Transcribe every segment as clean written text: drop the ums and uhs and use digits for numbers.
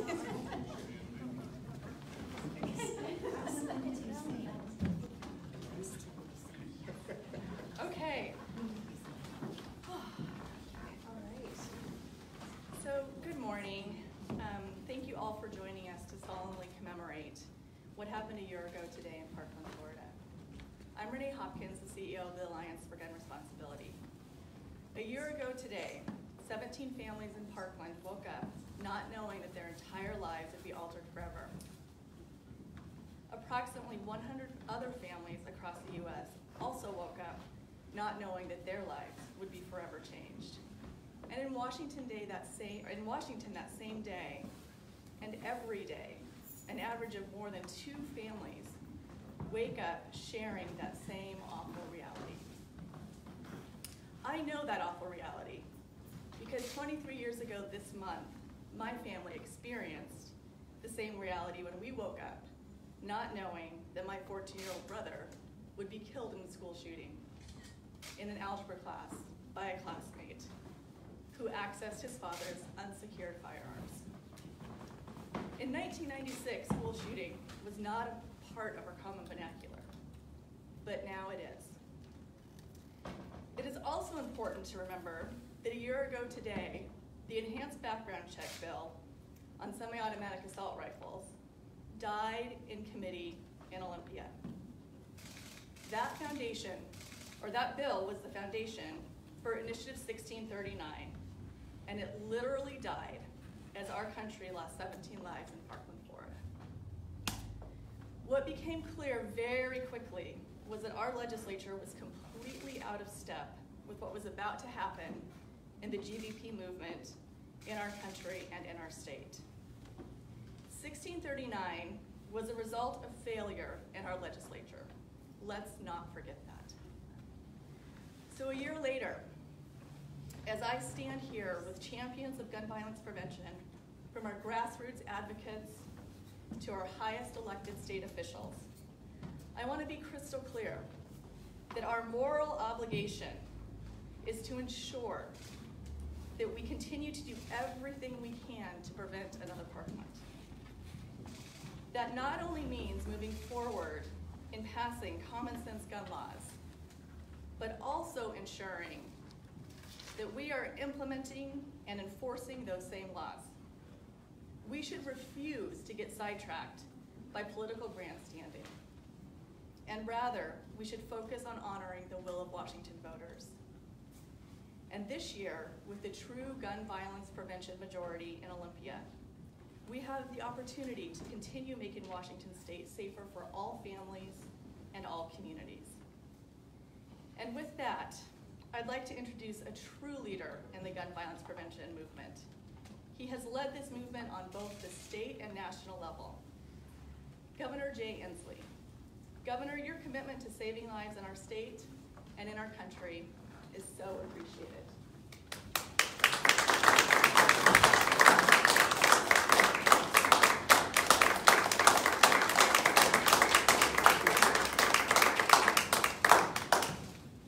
Okay. All right. So, good morning. Thank you all for joining us to solemnly commemorate what happened a year ago today in Parkland, Florida. I'm Renee Hopkins, the CEO of the Alliance for Gun Responsibility. A year ago today, 17 families in Parkland woke up not knowing that their entire lives would be altered forever. Approximately 100 other families across the U.S. also woke up not knowing that their lives would be forever changed. And in Washington that same day, and every day, an average of more than 2 families wake up sharing that same awful reality. I know that awful reality because 23 years ago this month, my family experienced the same reality when we woke up, not knowing that my 14-year-old brother would be killed in a school shooting in an algebra class by a classmate who accessed his father's unsecured firearms. In 1996, school shooting was not a part of our common vernacular, but now it is. It is also important to remember that a year ago today, the enhanced background check bill on semi-automatic assault rifles died in committee in Olympia. That bill was the foundation for Initiative 1639, and it literally died as our country lost 17 lives in Parkland, Florida. What became clear very quickly was that our legislature was completely out of step with what was about to happen in the GVP movement in our country and in our state. 1639 was a result of failure in our legislature. Let's not forget that. So a year later, as I stand here with champions of gun violence prevention, from our grassroots advocates to our highest elected state officials, I want to be crystal clear that our moral obligation is to ensure that we continue to do everything we can to prevent another Parkland. That not only means moving forward in passing common sense gun laws, but also ensuring that we are implementing and enforcing those same laws. We should refuse to get sidetracked by political grandstanding, and rather, we should focus on honoring the will of Washington voters. And this year, with the true gun violence prevention majority in Olympia, we have the opportunity to continue making Washington state safer for all families and all communities. And with that, I'd like to introduce a true leader in the gun violence prevention movement. He has led this movement on both the state and national level. Governor Jay Inslee. Governor, your commitment to saving lives in our state and in our country is so appreciated.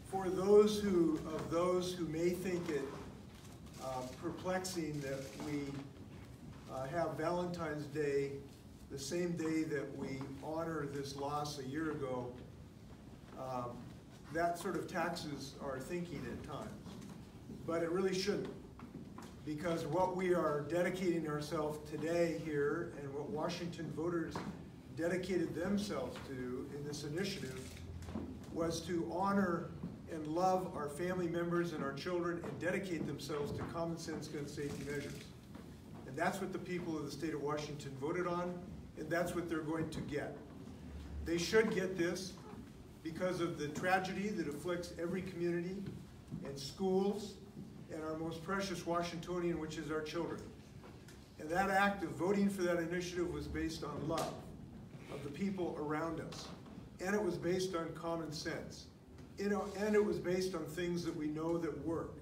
For those who may think it perplexing that we have Valentine's Day the same day that we honor this loss a year ago, that sort of taxes our thinking at times. But it really shouldn't, because what we are dedicating ourselves today here and what Washington voters dedicated themselves to in this initiative was to honor and love our family members and our children and dedicate themselves to common sense gun safety measures. And that's what the people of the state of Washington voted on, and that's what they're going to get. They should get this because of the tragedy that afflicts every community and schools and our most precious Washingtonian, which is our children. And that act of voting for that initiative was based on love of the people around us. And it was based on common sense. And it was based on things that we know that work.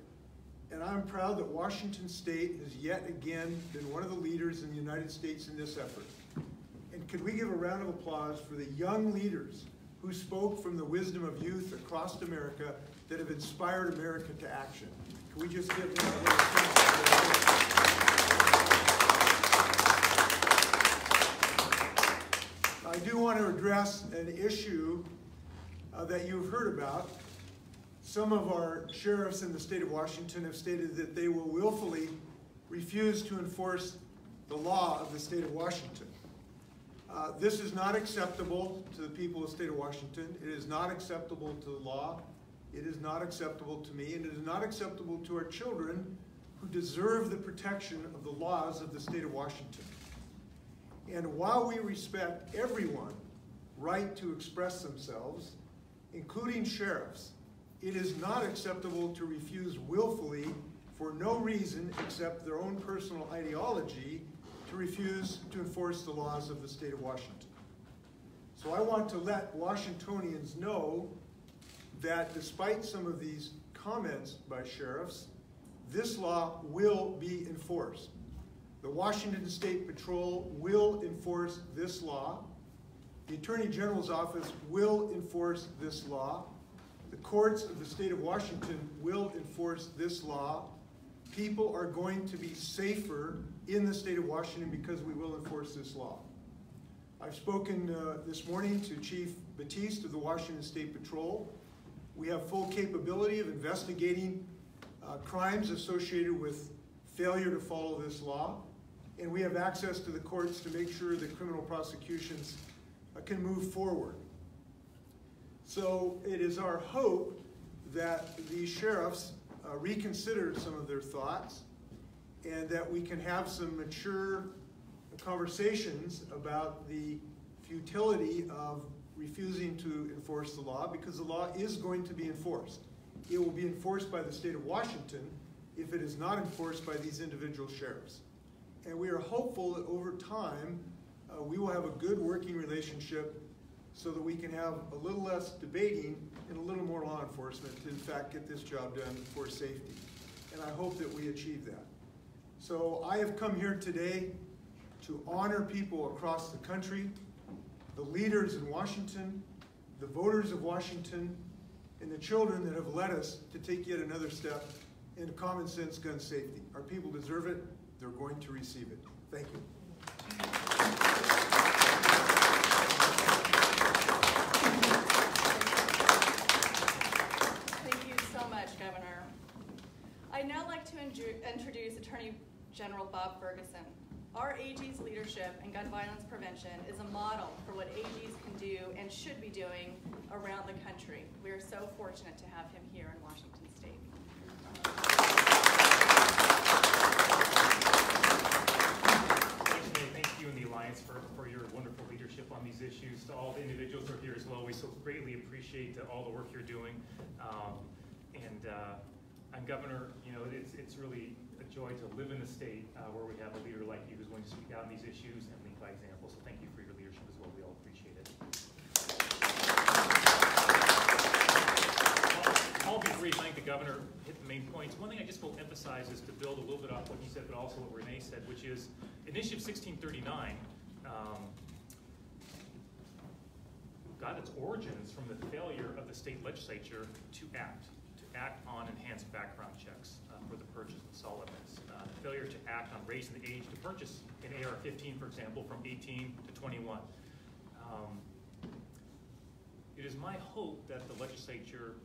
And I'm proud that Washington State has yet again been one of the leaders in the United States in this effort. And could we give a round of applause for the young leaders who spoke from the wisdom of youth across America that have inspired America to action? Can we just give them a little applause? want to address an issue that you've heard about. Some of our sheriffs in the state of Washington have stated that they will willfully refuse to enforce the law of the state of Washington. This is not acceptable to the people of the state of Washington. It is not acceptable to the law. It is not acceptable to me, and it is not acceptable to our children who deserve the protection of the laws of the state of Washington. And while we respect everyone's right to express themselves, including sheriffs, it is not acceptable to refuse willfully, for no reason except their own personal ideology, to refuse to enforce the laws of the state of Washington. So I want to let Washingtonians know that despite some of these comments by sheriffs, this law will be enforced. The Washington State Patrol will enforce this law. The Attorney General's office will enforce this law. The courts of the state of Washington will enforce this law. People are going to be safer in the state of Washington because we will enforce this law. I've spoken this morning to Chief Batiste of the Washington State Patrol. We have full capability of investigating crimes associated with failure to follow this law, and we have access to the courts to make sure that criminal prosecutions can move forward. So it is our hope that these sheriffs reconsider some of their thoughts, and that we can have some mature conversations about the futility of refusing to enforce the law, because the law is going to be enforced. It will be enforced by the state of Washington if it is not enforced by these individual sheriffs. And we are hopeful that over time we will have a good working relationship so that we can have a little less debating and a little more law enforcement to in fact get this job done for safety. And I hope that we achieve that. So I have come here today to honor people across the country, the leaders in Washington, the voters of Washington, and the children that have led us to take yet another step into common sense gun safety. Our people deserve it. They're going to receive it. Thank you. Thank you so much, Governor. I'd now like to introduce Attorney General Bob Ferguson. Our AG's leadership in gun violence prevention is a model for what AGs can do and should be doing around the country. We are so fortunate to have him here in Washington State. Thank you and the Alliance for your wonderful leadership on these issues. To all the individuals who are here as well, we so greatly appreciate all the work you're doing. And Governor, you know, it's really a joy to live in a state where we have a leader like you who's going to speak out on these issues and lead by example. So thank you for your leadership as well. We all appreciate it. I'll be brief. I think the Governor hit the main points. One thing I just will emphasize is to build a little bit off what he said, but also what Renee said, which is Initiative 1639 got its origins from the failure of the state legislature to act on enhanced background checks for the purchase of assault weapons. The failure to act on raising the age to purchase an AR-15, for example, from 18 to 21. It is my hope that the legislature,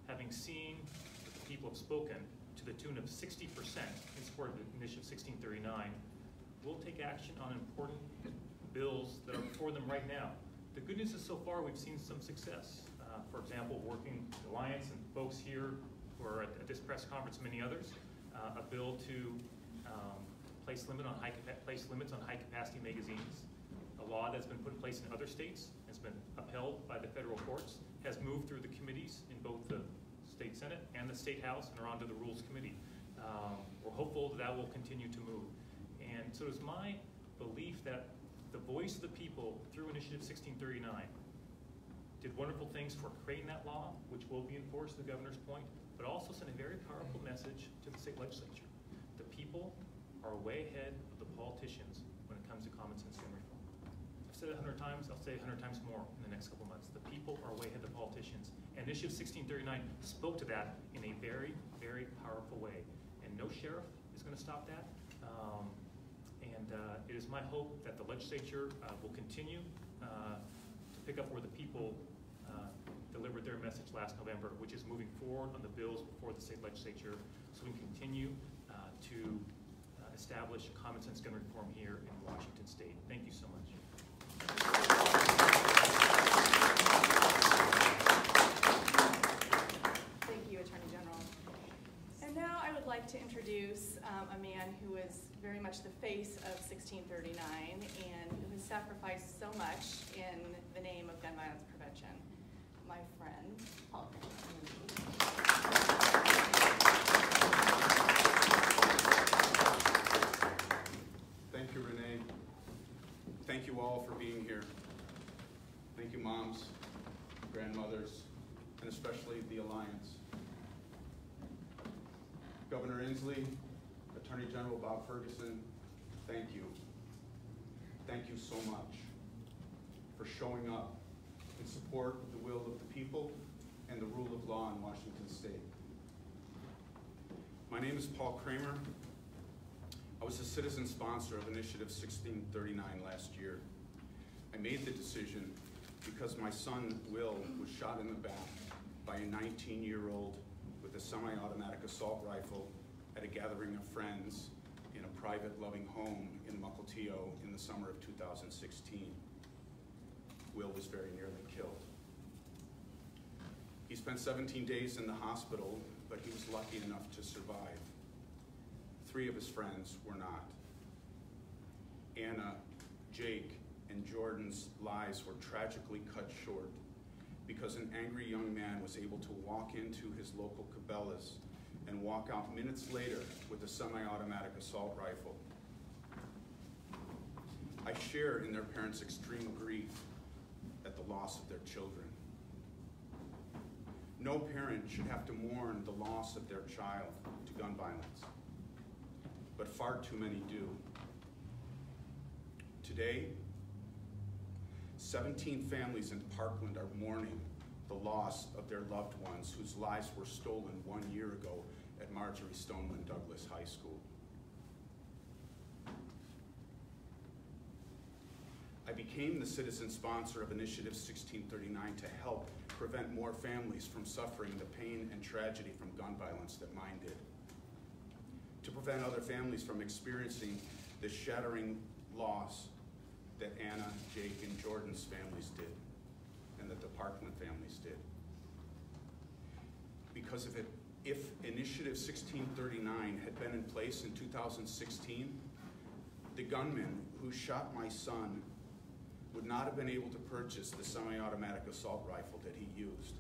having seen that the people have spoken to the tune of 60% in support of Initiative 1639, will take action on important bills that are before them right now. The good news is so far we've seen some success. For example, working with the Alliance and folks here who are at this press conference, many others, a bill to place limits on high capacity magazines. A law that's been put in place in other states, has been upheld by the federal courts, has moved through the committees in both the state Senate and the state House and are onto the Rules Committee. We're hopeful that will continue to move. And so it's my belief that the voice of the people through Initiative 1639 did wonderful things for creating that law, which will be enforced to the Governor's point, but also sent a very powerful message to the state legislature. The people are way ahead of the politicians when it comes to common sense gun reform. I've said it 100 times, I'll say it 100 times more in the next couple months. The people are way ahead of the politicians. And Initiative 1639 spoke to that in a very, very powerful way. And no sheriff is going to stop that. And And it is my hope that the legislature will continue to pick up where the people delivered their message last November, which is moving forward on the bills before the state legislature, so we can continue to establish common sense gun reform here in Washington State. Thank you so much. Thank you, Attorney General. And now I would like to introduce a man who is very much the face of 1639 and who has sacrificed so much in the name of gun violence prevention. My friend, Parkland. Thank you, Renee. Thank you all for being here. Thank you, moms, grandmothers, and especially the Alliance. Governor Inslee, Attorney General Bob Ferguson, thank you. Thank you so much for showing up in support of the will of the people and the rule of law in Washington State. My name is Paul Kramer. I was a citizen sponsor of Initiative 1639 last year. I made the decision because my son, Will, was shot in the back by a 19-year-old with a semi-automatic assault rifle at a gathering of friends in a private, loving home in Mukilteo in the summer of 2016. Will was very nearly killed. He spent 17 days in the hospital, but he was lucky enough to survive. 3 of his friends were not. Anna, Jake, and Jordan's lives were tragically cut short because an angry young man was able to walk into his local Cabela's and walk out minutes later with a semi-automatic assault rifle. I share in their parents' extreme grief at the loss of their children. No parent should have to mourn the loss of their child to gun violence, but far too many do. Today, 17 families in Parkland are mourning the loss of their loved ones whose lives were stolen 1 year ago at Marjorie Stoneman Douglas High School. I became the citizen sponsor of Initiative 1639 to help prevent more families from suffering the pain and tragedy from gun violence that mine did. To prevent other families from experiencing the shattering loss that Anna, Jake, and Jordan's families did, and that the Parkland families did. Because if Initiative 1639 had been in place in 2016, the gunman who shot my son would not have been able to purchase the semi-automatic assault rifle that he used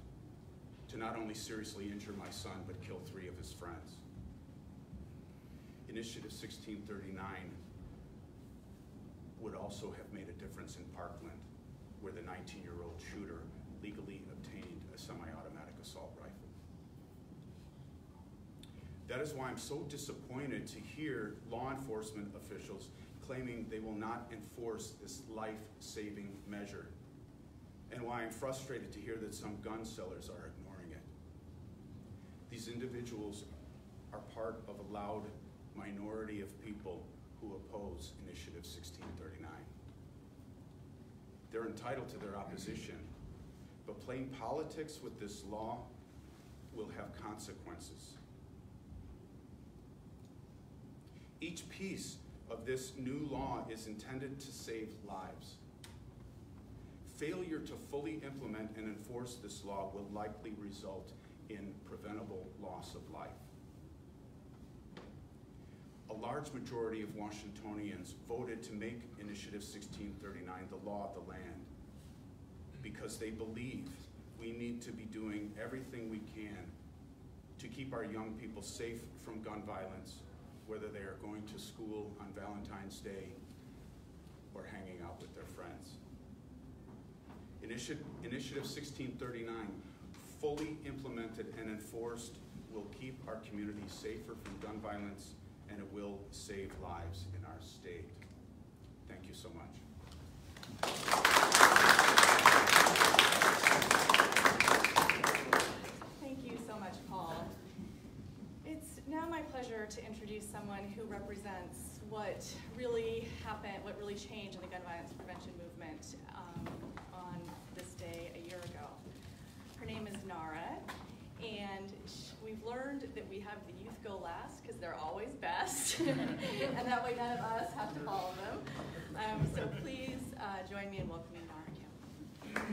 to not only seriously injure my son, but kill 3 of his friends. Initiative 1639 would also have made a difference in Parkland, where the 19-year-old shooter legally obtained a semi-automatic assault rifle. That is why I'm so disappointed to hear law enforcement officials claiming they will not enforce this life-saving measure, and why I'm frustrated to hear that some gun sellers are ignoring it. These individuals are part of a loud minority of people who oppose Initiative 1639. They're entitled to their opposition, but playing politics with this law will have consequences. Each piece of this new law is intended to save lives. Failure to fully implement and enforce this law will likely result in preventable loss of life. A large majority of Washingtonians voted to make Initiative 1639 the law of the land because they believe we need to be doing everything we can to keep our young people safe from gun violence, whether they are going to school on Valentine's Day or hanging out with their friends. Initiative 1639, fully implemented and enforced, will keep our community safer from gun violence, and it will save lives in our state. Thank you so much. Thank you so much, Paul. It's now my pleasure to introduce someone who represents what really really change in the gun violence prevention movement on this day a year ago. Her name is Nara, and we've learned that we have the youth go last because they're always best, and that way none of us have to follow them. So please join me in welcoming Nara Kim.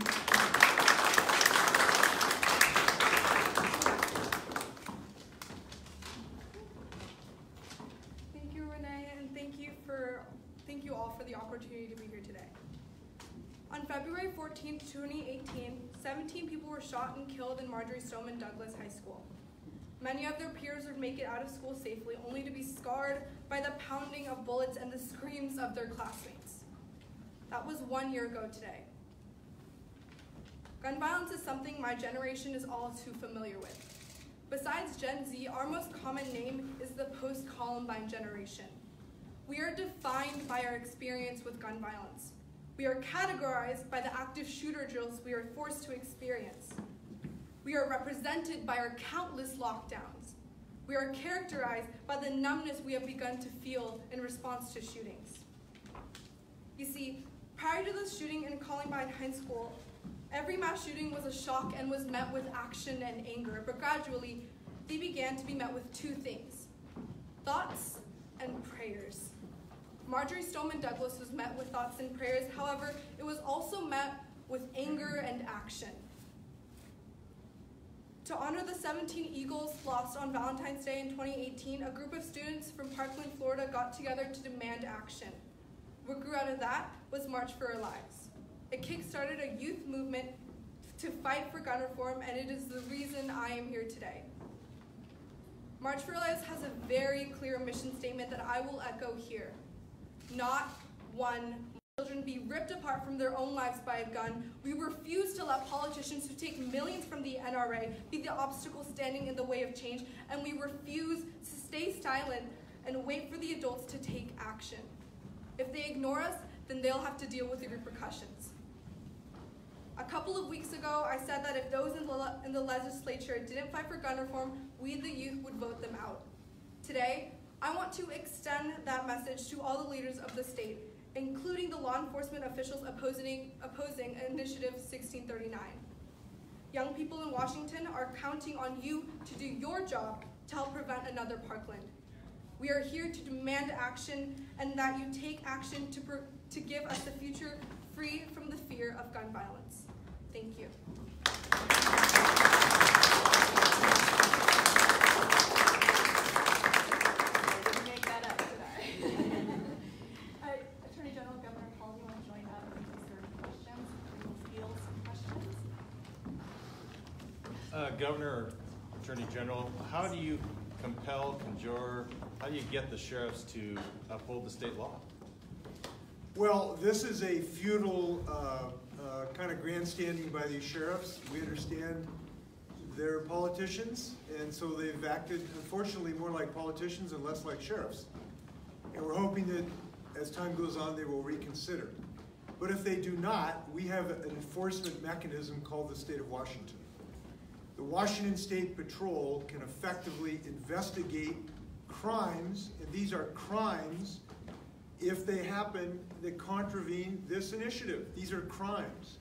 Thank you, Renee, and thank you all for the opportunity to be here today. On February 14, 2018, 17 people were shot and killed in Marjory Stoneman Douglas High School. Many of their peers would make it out of school safely, only to be scarred by the pounding of bullets and the screams of their classmates. That was 1 year ago today. Gun violence is something my generation is all too familiar with. Besides Gen Z, our most common name is the post-Columbine generation. We are defined by our experience with gun violence. We are categorized by the active shooter drills we are forced to experience. We are represented by our countless lockdowns. We are characterized by the numbness we have begun to feel in response to shootings. You see, prior to the shooting in Columbine High School, every mass shooting was a shock and was met with action and anger, but gradually, they began to be met with two things: thoughts and prayers. Marjory Stoneman Douglas was met with thoughts and prayers. However, it was also met with anger and action. To honor the 17 Eagles lost on Valentine's Day in 2018, a group of students from Parkland, Florida got together to demand action. What grew out of that was March for Our Lives. It kick-started a youth movement to fight for gun reform, and it is the reason I am here today. March for Our Lives has a very clear mission statement that I will echo here. Not one children be ripped apart from their own lives by a gun. We refuse to let politicians who take millions from the NRA be the obstacle standing in the way of change, and we refuse to stay silent and wait for the adults to take action. If they ignore us, then they'll have to deal with the repercussions. A couple of weeks ago, I said that if those in the legislature didn't fight for gun reform, we the youth would vote them out. Today, I want to extend that message to all the leaders of the state, including the law enforcement officials opposing Initiative 1639. Young people in Washington are counting on you to do your job to help prevent another Parkland. We are here to demand action, and that you take action to give us a future free from the fear of gun violence. Thank you. Attorney General, Governor Paul, you want to join up and answer questions? We'll field some questions. Governor, Attorney General, how do you compel, conjure, how do you get the sheriffs to uphold the state law? Well, this is a futile kind of grandstanding by these sheriffs. We understand they're politicians, and so they've acted, unfortunately, more like politicians and less like sheriffs. And we're hoping that as time goes on, they will reconsider. But if they do not, we have an enforcement mechanism called the state of Washington. The Washington State Patrol can effectively investigate crimes, and these are crimes if they happen that contravene this initiative. These are crimes.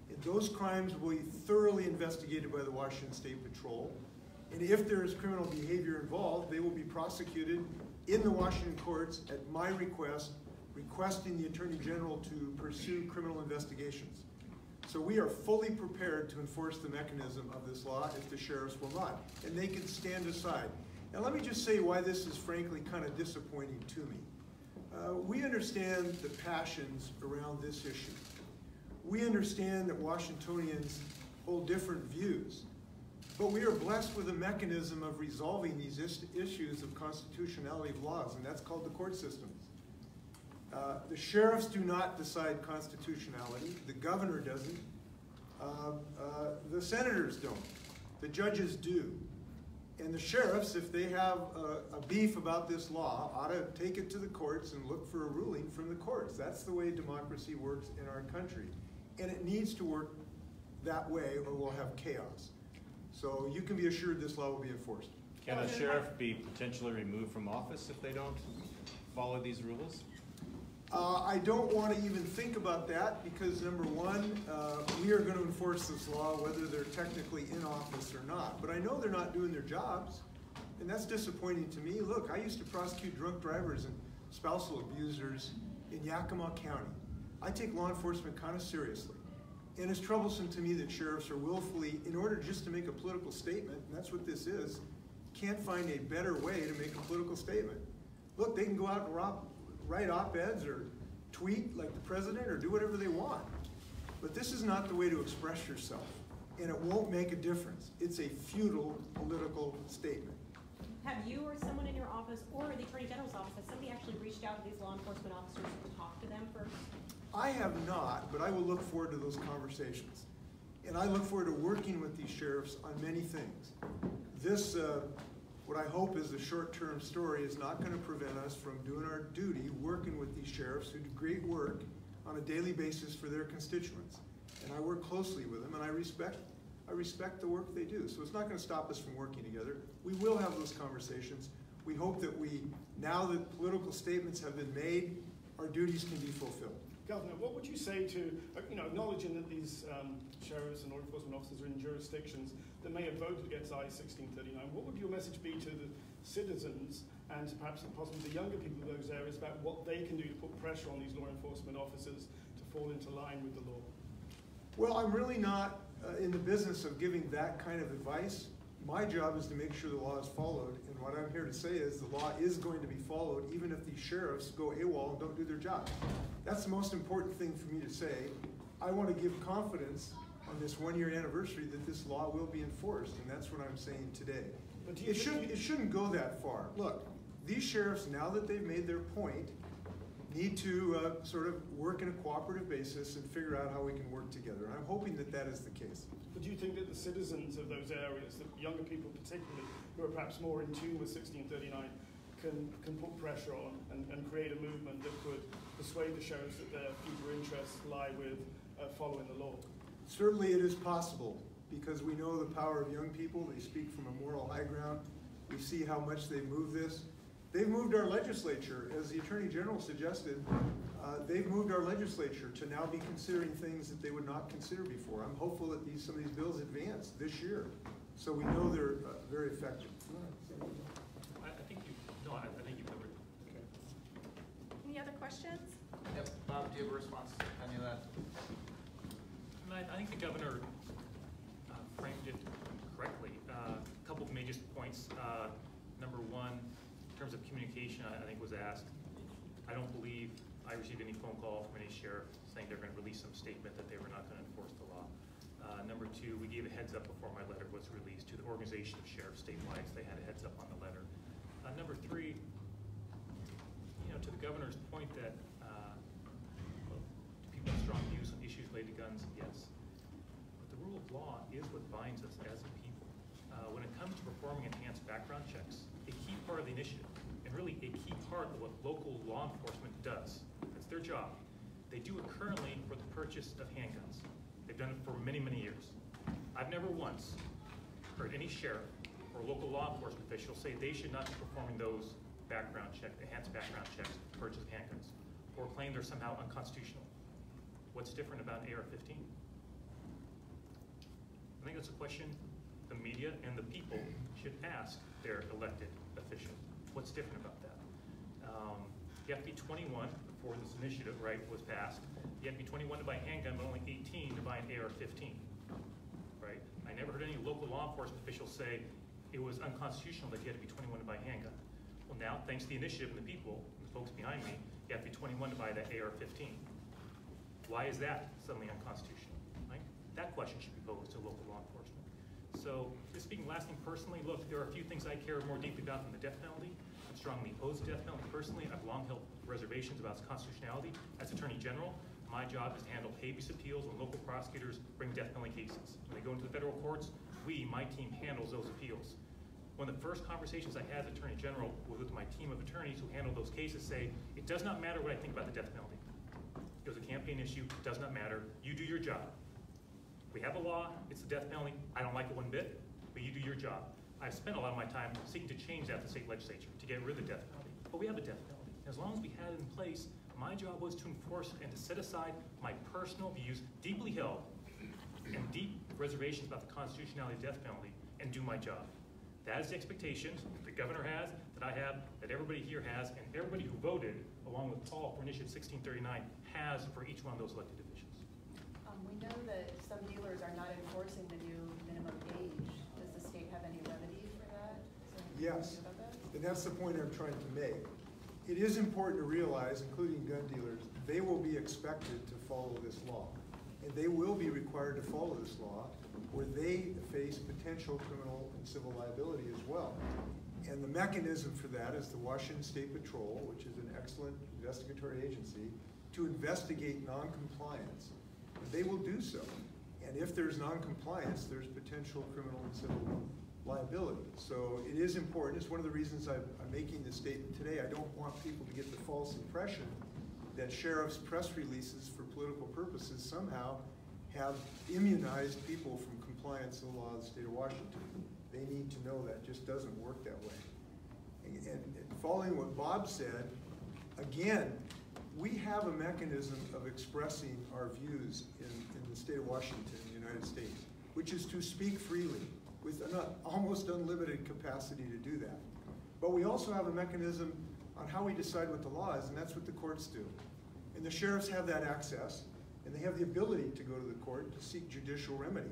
And those crimes will be thoroughly investigated by the Washington State Patrol. And if there is criminal behavior involved, they will be prosecuted in the Washington courts at my request, requesting the Attorney General to pursue criminal investigations. So we are fully prepared to enforce the mechanism of this law if the sheriffs will not. And they can stand aside. Now let me just say why this is frankly kind of disappointing to me. We understand the passions around this issue. We understand that Washingtonians hold different views. But we are blessed with a mechanism of resolving these issues of constitutionality of laws, and that's called the court system. The sheriffs do not decide constitutionality. The governor doesn't. The senators don't. The judges do. And the sheriffs, if they have a beef about this law, ought to take it to the courts and look for a ruling from the courts. That's the way democracy works in our country. And it needs to work that way or we'll have chaos. So you can be assured this law will be enforced. Can a sheriff be potentially removed from office if they don't follow these rules? I don't want to even think about that because number one, we are going to enforce this law whether they're technically in office or not. But I know they're not doing their jobs, and that's disappointing to me. Look, I used to prosecute drunk drivers and spousal abusers in Yakima County. I take law enforcement kind of seriously. And it's troublesome to me that sheriffs are willfully, in order just to make a political statement, and that's what this is, can't find a better way to make a political statement. Look, they can go out and write op-eds or tweet like the president or do whatever they want. But this is not the way to express yourself, and it won't make a difference. It's a futile political statement. Have you or someone in your office or the Attorney General's office, has somebody actually reached out to these law enforcement officers to talk to them first? I have not, but I will look forward to those conversations. And I look forward to working with these sheriffs on many things. This, what I hope is a short-term story, is not going to prevent us from doing our duty, working with these sheriffs who do great work on a daily basis for their constituents. And I work closely with them, and I respect the work they do. So it's not going to stop us from working together. We will have those conversations. We hope that now that political statements have been made, our duties can be fulfilled. Governor, what would you say to, acknowledging that these sheriffs and law enforcement officers are in jurisdictions that may have voted against I-1639, what would your message be to the citizens and perhaps possibly the younger people of those areas about what they can do to put pressure on these law enforcement officers to fall into line with the law? Well, I'm really not in the business of giving that kind of advice. My job is to make sure the law is followed, and what I'm here to say is the law is going to be followed even if these sheriffs go AWOL and don't do their job. That's the most important thing for me to say. I want to give confidence on this one-year anniversary that this law will be enforced, and that's what I'm saying today. But It shouldn't go that far. Look, these sheriffs, now that they've made their point, need to sort of work in a cooperative basis and figure out how we can work together. And I'm hoping that that is the case. But do you think that the citizens of those areas, the younger people particularly, who are perhaps more in tune with 1639, can put pressure on and create a movement that could persuade the sheriffs that their future interests lie with following the law? Certainly it is possible, because we know the power of young people. They speak from a moral high ground. We see how much they've moved this. They've moved our legislature, as the Attorney General suggested, they've moved our legislature to now be considering things that they would not consider before. I'm hopeful that some of these bills advance this year, so we know they're very effective. I think you covered it. Okay. Any other questions? Yep. Bob, do you have a response to any of that? I think the governor framed it correctly. A couple of major points. Number one, in terms of communication, I think was asked. I don't believe I received any phone call from any sheriff saying they're going to release some statement that they were not going to enforce the law. Number two, we gave a heads up before my letter was released to the organization of sheriffs statewide. They had a heads up on the letter. Number three, to the governor's point that do people have strong views on issues related to guns? Yes. But the rule of law is what binds us as a people. When it comes to performing enhanced background checks, a key part of the initiative, and really a key part of what local law enforcement does, that's their job. They do it currently for the purchase of handguns. They've done it for many, many years. I've never once heard any sheriff or local law enforcement official say they should not be performing those enhanced background checks to purchase handguns, or claim they're somehow unconstitutional. What's different about AR-15? I think that's a question the media and the people should ask their elected official. What's different about that? You have to be 21 before this initiative, was passed. You have to be 21 to buy a handgun, but only 18 to buy an AR-15, right? I never heard any local law enforcement official say it was unconstitutional that you had to be 21 to buy a handgun. Well, now, thanks to the initiative and the people, the folks behind me, you have to be 21 to buy that AR-15. Why is that suddenly unconstitutional? Right? That question should be posed to local law enforcement. So, just speaking last thing personally, look, there are a few things I care more deeply about than the death penalty. I'm strongly opposed to the death penalty personally. I've long held reservations about its constitutionality. As Attorney General, my job is to handle habeas appeals when local prosecutors bring death penalty cases. When they go into the federal courts, my team handles those appeals. One of the first conversations I had as Attorney General was with my team of attorneys who handle those cases say, it does not matter what I think about the death penalty. It was a campaign issue, it does not matter. You do your job. We have a law, it's the death penalty. I don't like it one bit, but you do your job. I've spent a lot of my time seeking to change that at the state legislature to get rid of the death penalty. But we have a death penalty. As long as we had it in place, My job was to enforce it and to set aside my personal views, deeply held, and deep reservations about the constitutionality of the death penalty, and do my job. That is the expectation the governor has, that I have, that everybody here has, and everybody who voted, along with Paul, for Initiative 1639 has for each one of those elected officials. We know that some dealers are not enforcing the new minimum age. Does the state have any remedy for that? Yes, and that's the point I'm trying to make. It is important to realize, including gun dealers, they will be expected to follow this law. And they will be required to follow this law, where they face potential criminal and civil liability as well. And the mechanism for that is the Washington State Patrol, which is an excellent investigatory agency, to investigate non-compliance. And they will do so. And if there's non-compliance, there's potential criminal and civil liability. So it is important. It's one of the reasons I'm making this statement today. I don't want people to get the false impression that sheriff's press releases for political purposes somehow have immunized people from compliance with the law of the state of Washington. They need to know that just doesn't work that way. And following what Bob said, again, we have a mechanism of expressing our views in the state of Washington, the United States, which is to speak freely with an almost unlimited capacity to do that. But we also have a mechanism on how we decide what the law is, and that's what the courts do. And the sheriffs have that access, and they have the ability to go to the court to seek judicial remedy.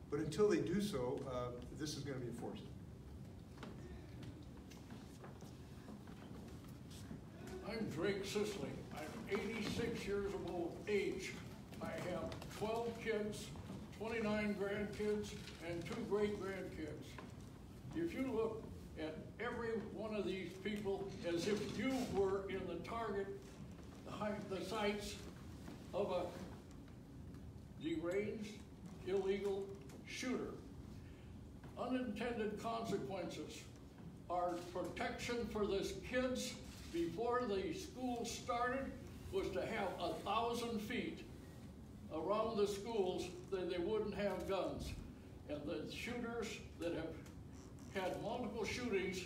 But until they do so, this is going to be enforced. I'm Drake Sisley. I'm 86 years of age. I have 12 kids, 29 grandkids, and 2 great-grandkids. If you look at every one of these people as if you were in the target, the sights of a deranged, illegal shooter. Unintended consequences are protection for these kids. Before the school started was to have 1,000 feet around the schools that they wouldn't have guns. And the shooters that have had multiple shootings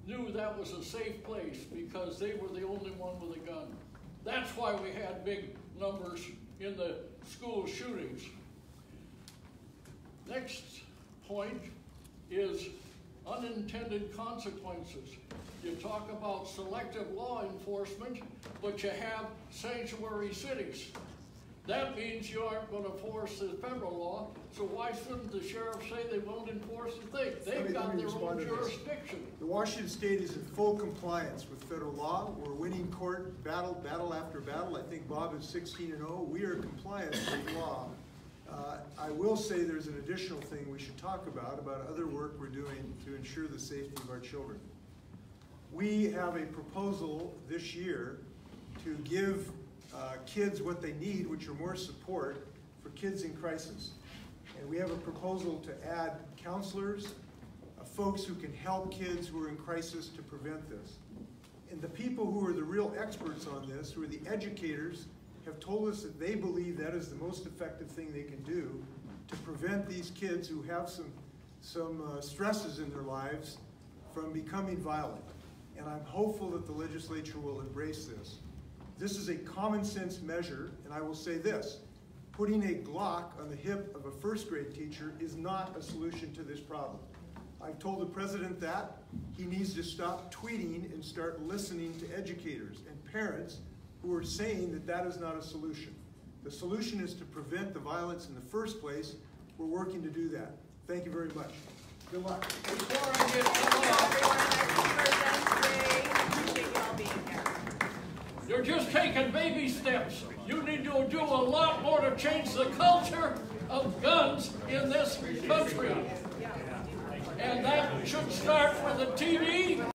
knew that was a safe place because they were the only one with a gun. That's why we had big numbers in the school shootings. Next point is unintended consequences. You talk about selective law enforcement, but you have sanctuary cities. That means you aren't going to enforce the federal law, so why shouldn't the sheriff say they won't enforce the thing? They've got their own jurisdiction. The Washington State is in full compliance with federal law. We're winning court battle after battle. I think Bob is 16-0. We are compliant with law. I will say there's an additional thing we should talk about other work we're doing to ensure the safety of our children. We have a proposal this year to give kids what they need, which are more support for kids in crisis. And we have a proposal to add counselors, folks who can help kids who are in crisis to prevent this. And the people who are the real experts on this, who are the educators, have told us that they believe that is the most effective thing they can do to prevent these kids who have some stresses in their lives from becoming violent. And I'm hopeful that the legislature will embrace this. This is a common sense measure, and I will say this, putting a Glock on the hip of a first grade teacher is not a solution to this problem. I've told the president that. He needs to stop tweeting and start listening to educators and parents who are saying that that is not a solution. The solution is to prevent the violence in the first place. We're working to do that. Thank you very much. Good luck. You're just taking baby steps. You need to do a lot more to change the culture of guns in this country. And that should start with the TV